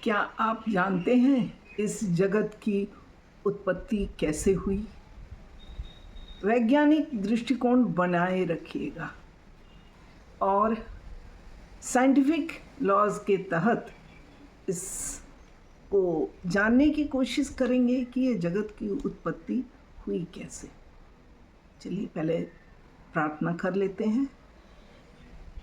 क्या आप जानते हैं इस जगत की उत्पत्ति कैसे हुई? वैज्ञानिक दृष्टिकोण बनाए रखिएगा और साइंटिफिक लॉज के तहत इसको जानने की कोशिश करेंगे कि ये जगत की उत्पत्ति हुई कैसे। चलिए पहले प्रार्थना कर लेते हैं।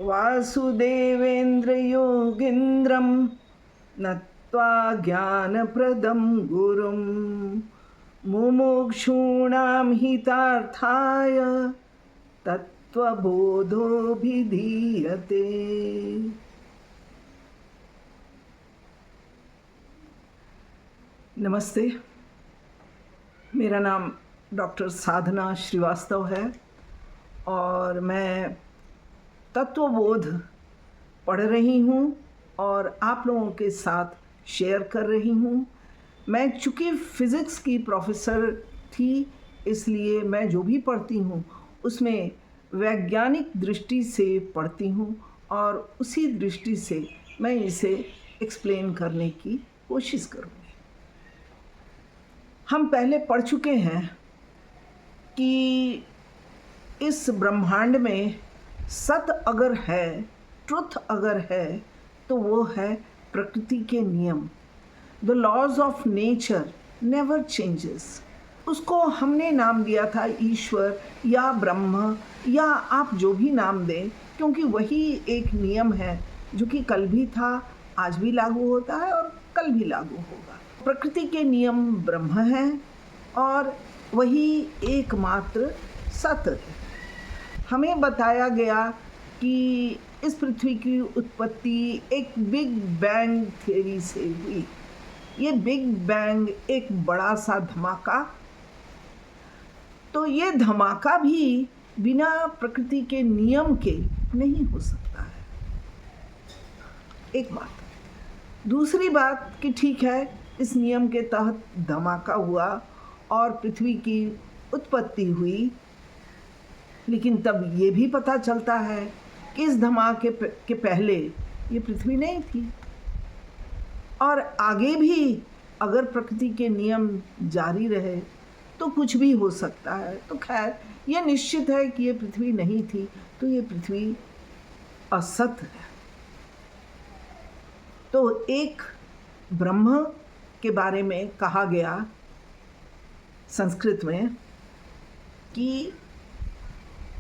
वासुदेवेंद्र योगेंद्रम नत्वा ज्ञानप्रदं गुरुं मुमुक्षूणां हितार्थाय तत्त्वबोधोऽभिधीयते। नमस्ते, मेरा नाम डॉक्टर साधना श्रीवास्तव है और मैं तत्वबोध पढ़ रही हूँ और आप लोगों के साथ शेयर कर रही हूँ। मैं चूँकि फ़िज़िक्स की प्रोफेसर थी, इसलिए मैं जो भी पढ़ती हूँ उसमें वैज्ञानिक दृष्टि से पढ़ती हूँ और उसी दृष्टि से मैं इसे एक्सप्लेन करने की कोशिश करूँगी। हम पहले पढ़ चुके हैं कि इस ब्रह्मांड में सत अगर है, ट्रुथ अगर है, तो वो है प्रकृति के नियम। The laws of nature never changes. उसको हमने नाम दिया था ईश्वर या ब्रह्म या आप जो भी नाम दें, क्योंकि वही एक नियम है जो कि कल भी था, आज भी लागू होता है और कल भी लागू होगा। प्रकृति के नियम ब्रह्म हैं और वही एकमात्र सत्य है। हमें बताया गया कि इस पृथ्वी की उत्पत्ति एक बिग बैंग थ्योरी से हुई। ये बिग बैंग एक बड़ा सा धमाका, तो ये धमाका भी बिना प्रकृति के नियम के नहीं हो सकता है। एक बात। दूसरी बात कि ठीक है, इस नियम के तहत धमाका हुआ और पृथ्वी की उत्पत्ति हुई, लेकिन तब ये भी पता चलता है कि इस धमाके के पहले ये पृथ्वी नहीं थी और आगे भी अगर प्रकृति के नियम जारी रहे तो कुछ भी हो सकता है। तो खैर, ये निश्चित है कि ये पृथ्वी नहीं थी, तो ये पृथ्वी असत है। तो एक ब्रह्म के बारे में कहा गया संस्कृत में कि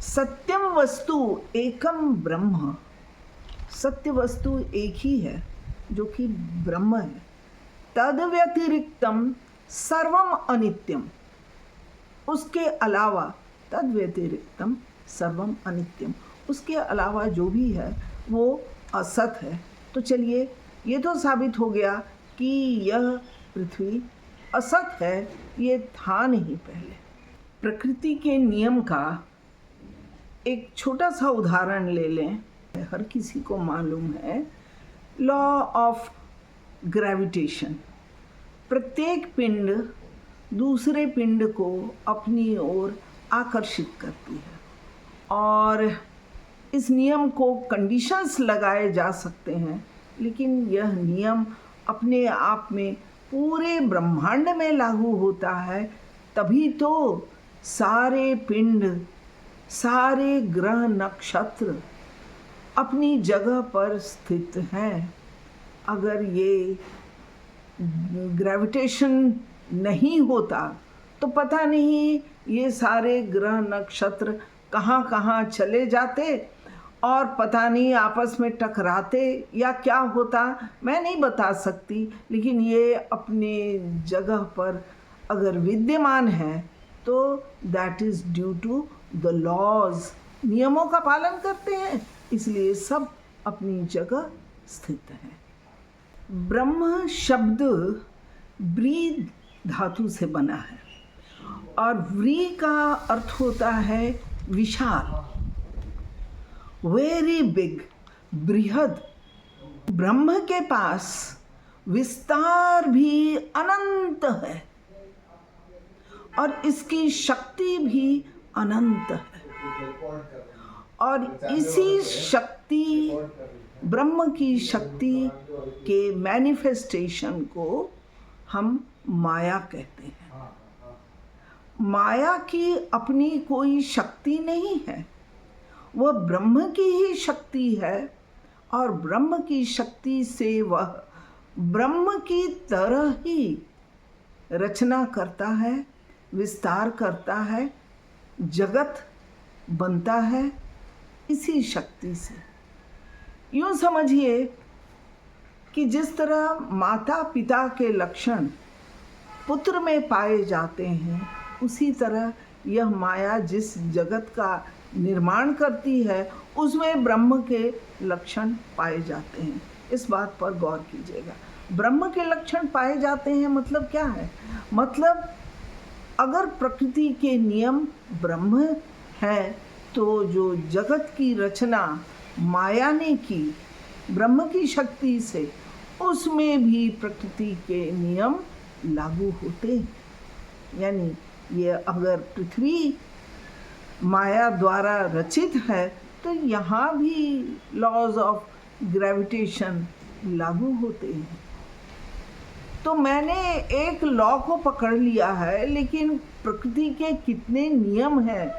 सत्यम वस्तु एकम ब्रह्म। सत्य वस्तु एक ही है जो कि ब्रह्म है। तद व्यतिरिक्तम सर्वम अनित्यम। उसके अलावा, तद व्यतिरिक्तम सर्वम अनित्यम, उसके अलावा जो भी है वो असत है। तो चलिए, ये तो साबित हो गया कि यह पृथ्वी असत है, ये था नहीं पहले। प्रकृति के नियम का एक छोटा सा उदाहरण ले लें, हर किसी को मालूम है, लॉ ऑफ ग्रेविटेशन। प्रत्येक पिंड दूसरे पिंड को अपनी ओर आकर्षित करती है और इस नियम को कंडीशंस लगाए जा सकते हैं, लेकिन यह नियम अपने आप में पूरे ब्रह्मांड में लागू होता है। तभी तो सारे पिंड, सारे ग्रह नक्षत्र अपनी जगह पर स्थित हैं। अगर ये ग्रेविटेशन नहीं होता तो पता नहीं ये सारे ग्रह नक्षत्र कहाँ कहाँ चले जाते और पता नहीं आपस में टकराते या क्या होता, मैं नहीं बता सकती। लेकिन ये अपने जगह पर अगर विद्यमान है तो that is due to the laws. नियमों का पालन करते हैं, इसलिए सब अपनी जगह स्थित हैं। ब्रह्म शब्द ब्री धातु से बना है और व्री का अर्थ होता है विशाल, वेरी बिग, बृहद। ब्रह्म के पास विस्तार भी अनंत है और इसकी शक्ति भी अनंत है और इसी शक्ति ब्रह्म की शक्ति के मैनिफेस्टेशन को हम माया कहते हैं। माया की अपनी कोई शक्ति नहीं है, वह ब्रह्म की ही शक्ति है और ब्रह्म की शक्ति से वह ब्रह्म की तरह ही रचना करता है, विस्तार करता है, जगत बनता है इसी शक्ति से। यूँ समझिए कि जिस तरह माता पिता के लक्षण पुत्र में पाए जाते हैं, उसी तरह यह माया जिस जगत का निर्माण करती है उसमें ब्रह्म के लक्षण पाए जाते हैं। इस बात पर गौर कीजिएगा। ब्रह्म के लक्षण पाए जाते हैं मतलब क्या है? मतलब अगर प्रकृति के नियम ब्रह्म है तो जो जगत की रचना माया ने की ब्रह्म की शक्ति से, उसमें भी प्रकृति के नियम लागू होते हैं। यानी ये अगर पृथ्वी माया द्वारा रचित है तो यहाँ भी लॉज ऑफ ग्रेविटेशन लागू होते हैं। तो मैंने एक लॉ को पकड़ लिया है, लेकिन प्रकृति के कितने नियम हैं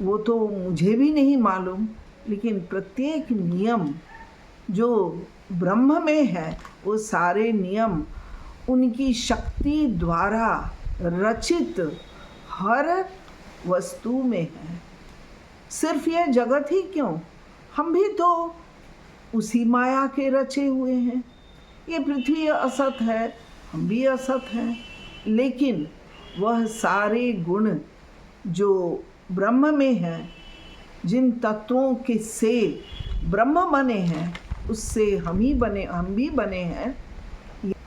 वो तो मुझे भी नहीं मालूम। लेकिन प्रत्येक नियम जो ब्रह्म में है वो सारे नियम उनकी शक्ति द्वारा रचित हर वस्तु में है। सिर्फ यह जगत ही क्यों, हम भी तो उसी माया के रचे हुए हैं। ये पृथ्वी असत है, हम भी असत हैं, लेकिन वह सारे गुण जो ब्रह्म में है, जिन तत्वों के से ब्रह्म बने हैं उससे हम भी बने हैं।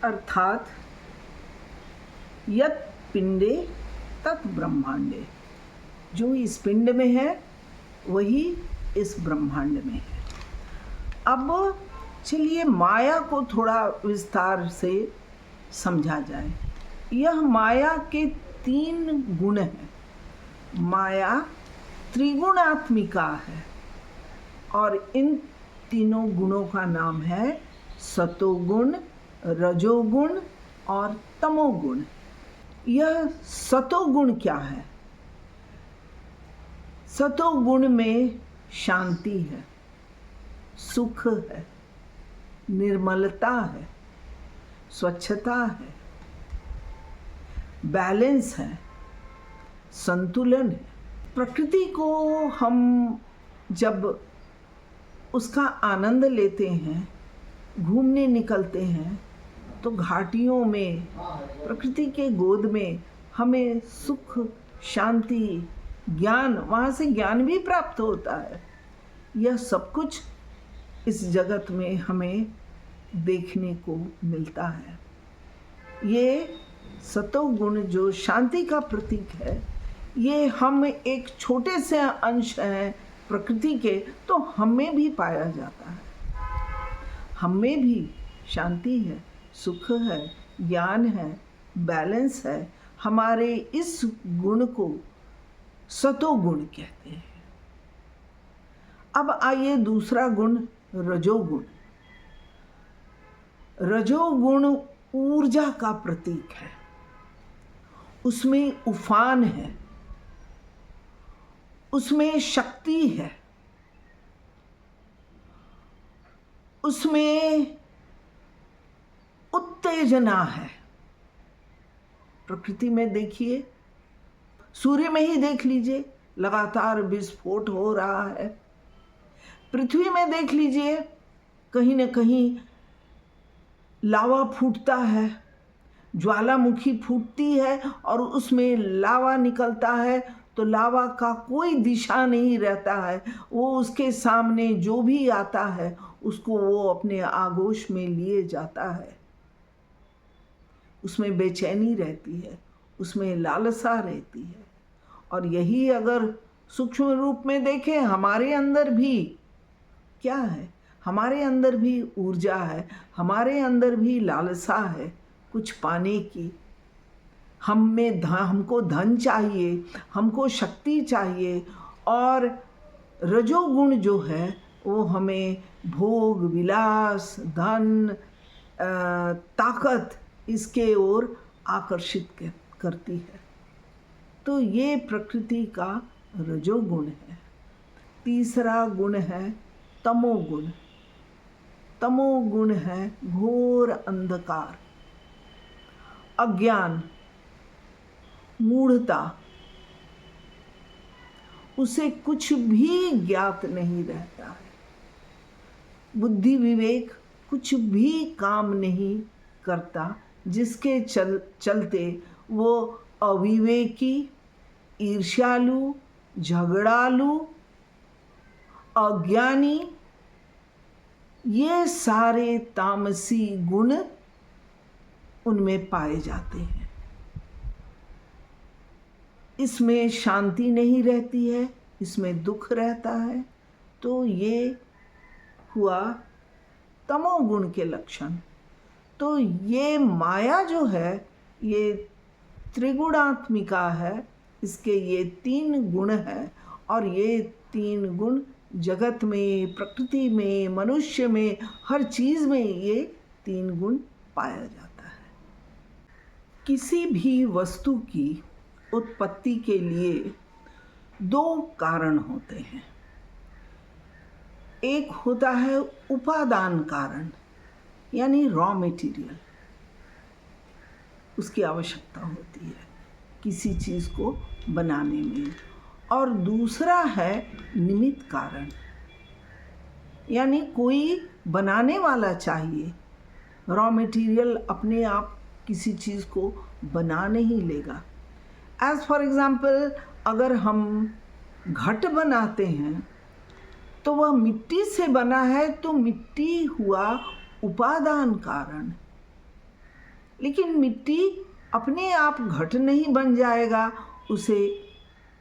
अर्थात यत् पिंडे तत् ब्रह्मांडे, जो इस पिंड में है वही इस ब्रह्मांड में है। अब चलिए माया को थोड़ा विस्तार से समझा जाए। यह माया के 3 गुण हैं। माया त्रिगुणात्मिका है और इन तीनों गुणों का नाम है सतोगुण, रजोगुण और तमोगुण। यह सतोगुण क्या है? सतोगुण में शांति है, सुख है, निर्मलता है, स्वच्छता है, बैलेंस है, संतुलन है। प्रकृति को हम जब उसका आनंद लेते हैं, घूमने निकलते हैं, तो घाटियों में प्रकृति के गोद में हमें सुख, शांति, ज्ञान, वहाँ से ज्ञान भी प्राप्त होता है। यह सब कुछ इस जगत में हमें देखने को मिलता है। ये सतोगुण जो शांति का प्रतीक है, ये हम एक छोटे से अंश हैं प्रकृति के, तो हमें भी पाया जाता है। हमें भी शांति है, सुख है, ज्ञान है, बैलेंस है। हमारे इस गुण को सतोगुण कहते हैं। अब आइए दूसरा गुण रजोगुण। रजोगुण ऊर्जा का प्रतीक है, उसमें उफान है, उसमें शक्ति है, उसमें उत्तेजना है। प्रकृति में देखिए, सूर्य में ही देख लीजिए, लगातार विस्फोट हो रहा है। पृथ्वी में देख लीजिए, कहीं न कहीं लावा फूटता है, ज्वालामुखी फूटती है और उसमें लावा निकलता है, तो लावा का कोई दिशा नहीं रहता है। वो उसके सामने जो भी आता है उसको वो अपने आगोश में लिए जाता है। उसमें बेचैनी रहती है, उसमें लालसा रहती है। और यही अगर सूक्ष्म रूप में देखें, हमारे अंदर भी क्या है? हमारे अंदर भी ऊर्जा है, हमारे अंदर भी लालसा है कुछ पाने की। हमको धन चाहिए, हमको शक्ति चाहिए। और रजोगुण जो है वो हमें भोग विलास, धन, ताकत इसके ओर आकर्षित करती है। तो ये प्रकृति का रजोगुण है। तीसरा गुण है तमोगुण। तमोगुण है घोर अंधकार, अज्ञान, मूढ़ता। उसे कुछ भी ज्ञात नहीं रहता है, बुद्धि विवेक कुछ भी काम नहीं करता, जिसके चलते वो अविवेकी, ईर्ष्यालु, झगड़ालु, अज्ञानी, ये सारे तामसी गुण उनमें पाए जाते हैं। इसमें शांति नहीं रहती है, इसमें दुख रहता है। तो ये हुआ तमोगुण के लक्षण। तो ये माया जो है ये त्रिगुणात्मिका है, इसके ये 3 गुण हैं और ये 3 गुण जगत में, प्रकृति में, मनुष्य में, हर चीज़ में ये 3 गुण पाया जाता है। किसी भी वस्तु की उत्पत्ति के लिए 2 कारण होते हैं। एक होता है उपादान कारण, यानी रॉ मटेरियल, उसकी आवश्यकता होती है किसी चीज़ को बनाने में। और दूसरा है निमित्त कारण, यानी कोई बनाने वाला चाहिए। रॉ मटेरियल अपने आप किसी चीज़ को बना नहीं लेगा। एज फॉर एग्ज़ाम्पल, अगर हम घट बनाते हैं तो वह मिट्टी से बना है, तो मिट्टी हुआ उपादान कारण। लेकिन मिट्टी अपने आप घट नहीं बन जाएगा, उसे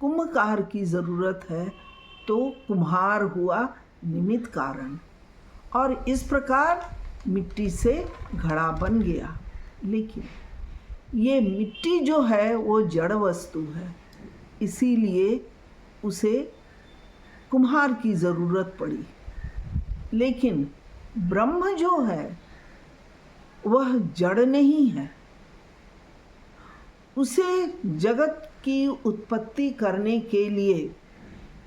कुम्हार की ज़रूरत है, तो कुम्हार हुआ निमित्त कारण। और इस प्रकार मिट्टी से घड़ा बन गया। लेकिन ये मिट्टी जो है वो जड़ वस्तु है, इसीलिए उसे कुम्हार की ज़रूरत पड़ी। लेकिन ब्रह्म जो है वह जड़ नहीं है, उसे जगत की उत्पत्ति करने के लिए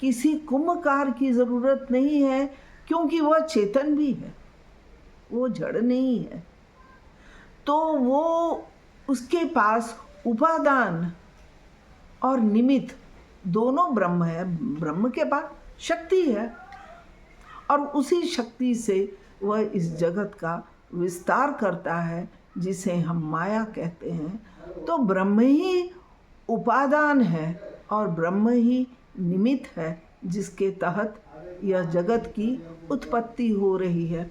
किसी कुम्हार की ज़रूरत नहीं है, क्योंकि वह चेतन भी है, वो जड़ नहीं है। तो वो उसके पास उपादान और निमित्त दोनों ब्रह्म है। ब्रह्म के पास शक्ति है और उसी शक्ति से वह इस जगत का विस्तार करता है, जिसे हम माया कहते हैं। तो ब्रह्म ही उपादान है और ब्रह्म ही निमित्त है, जिसके तहत यह जगत की उत्पत्ति हो रही है।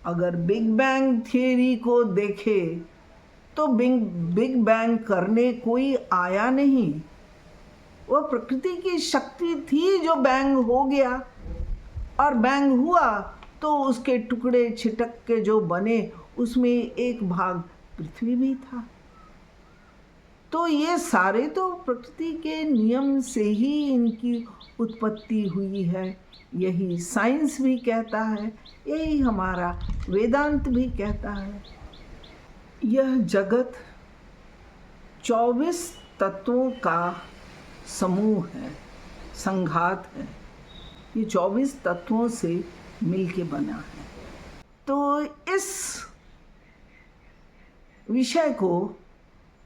अगर बिग बैंग थियरी को देखें तो बिग बैंग करने कोई आया नहीं, वह प्रकृति की शक्ति थी जो बैंग हो गया। और बैंग हुआ तो उसके टुकड़े छिटक के जो बने, उसमें एक भाग पृथ्वी भी था। तो ये सारे तो प्रकृति के नियम से ही इनकी उत्पत्ति हुई है। यही साइंस भी कहता है, यही हमारा वेदांत भी कहता है। यह जगत 24 तत्वों का समूह है, संघात है। ये 24 तत्वों से मिलके बना है। तो इस विषय को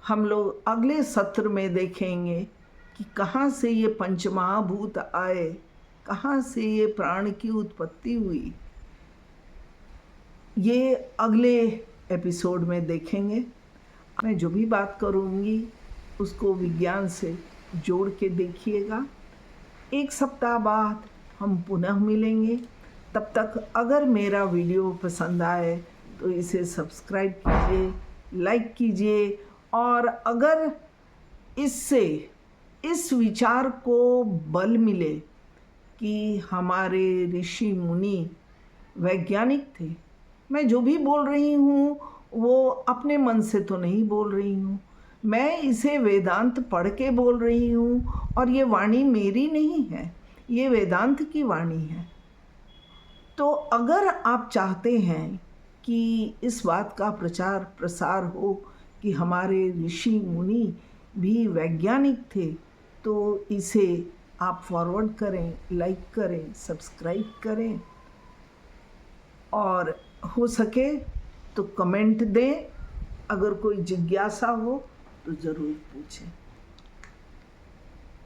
हम लोग अगले सत्र में देखेंगे कि कहाँ से ये पंचमहाभूत आए, कहाँ से ये प्राण की उत्पत्ति हुई। ये अगले एपिसोड में देखेंगे। मैं जो भी बात करूँगी उसको विज्ञान से जोड़ के देखिएगा। 1 सप्ताह बाद हम पुनः मिलेंगे। तब तक अगर मेरा वीडियो पसंद आए तो इसे सब्सक्राइब कीजिए, लाइक कीजिए। और अगर इससे इस विचार को बल मिले कि हमारे ऋषि मुनि वैज्ञानिक थे, मैं जो भी बोल रही हूँ वो अपने मन से तो नहीं बोल रही हूँ, मैं इसे वेदांत पढ़ के बोल रही हूँ। और ये वाणी मेरी नहीं है, ये वेदांत की वाणी है। तो अगर आप चाहते हैं कि इस बात का प्रचार प्रसार हो कि हमारे ऋषि मुनि भी वैज्ञानिक थे, तो इसे आप फॉरवर्ड करें, लाइक करें, सब्सक्राइब करें और हो सके तो कमेंट दें। अगर कोई जिज्ञासा हो तो ज़रूर पूछें।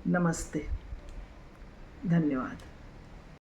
नमस्ते, धन्यवाद।